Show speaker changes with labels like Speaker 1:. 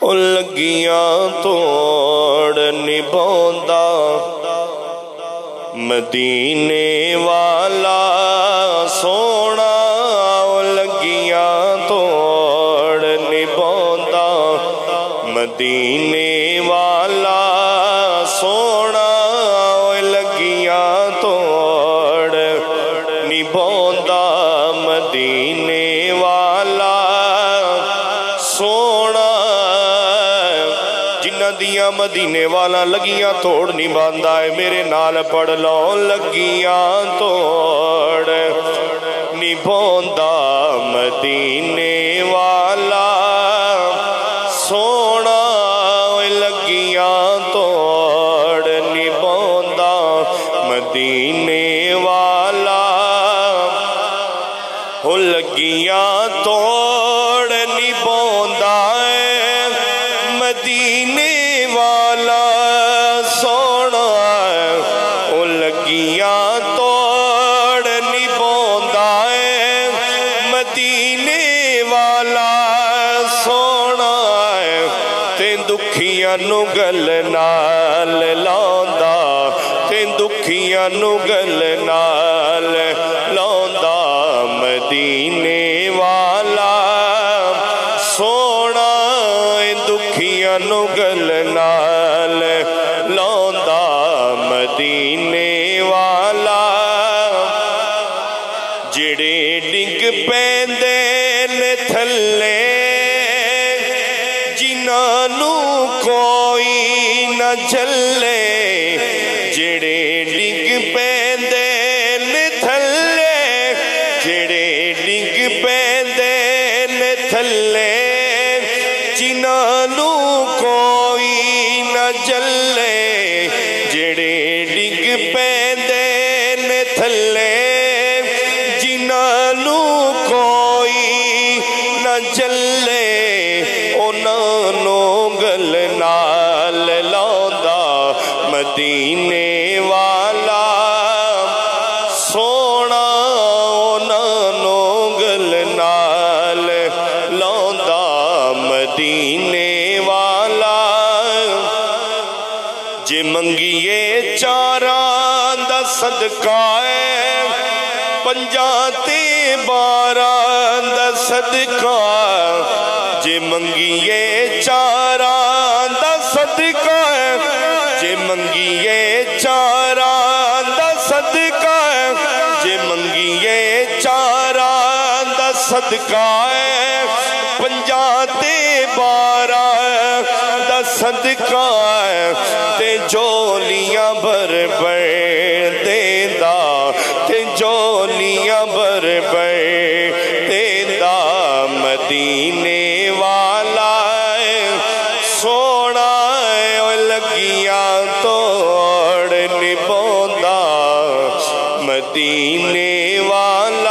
Speaker 1: او لگیاں توڑ نبھاوندا مدینے والا سونا، او لگیاں توڑ نبھاوندا مدینے والا سونا، او لگیاں توڑ نبھاوندا مدینے والا سونا، جنہ دیاں مدینے والا لگیاں توڑ نبھاندا ہے، میرے نال پڑھ لو، لگیاں توڑ نبھاندا مدینے والا سونا، لگیاں توڑ نبھاندا مدینے والا، ہو لگیاں توڑ نبھاندا مدینے والا سونا، او لگیاں توڑ نبھاوندا مدینے والا سونا، تے دکھیاں نو گل نال لاوندا، تے دکھیاں نو گل نال لاوندا مدینے والا سونا، دکھیاں نو گل نال لاوندا مدینے والا، جڑے ڈگ پیندے نے تھلے جنہاں نو کوئی نہ جھلے، جڑے ڈگ پیندے نے تھلے، جڑے ڈگ پیندے نے تھلے جنہاں نو کوئی نہ جلے، جڑے ڈگ پیندے نے تھلے جنہاں نو کوئی نہ جلے، انہاں نو گل نال لاوندا مدینے والا سونا، انہاں نو گل نال لاوندا مدینے والا، جے منگیے چاراں دا صدقہ ہے، پنجاں تے باراں دا صدقہ، جے منگیے چاراں دا صدقہ ہے، جے منگیے چاراں دا صدقہ ہے، جے منگیے چاراں دا صدقہ ہے، پنجاں تے باراں دا صدقہ ہے، تے جولیاں بھر بھر دیندا، تے جولیاں بھر بھر دیندا مدینے والا سونا، او لگیاں توڑ نبھاوندا مدینے والا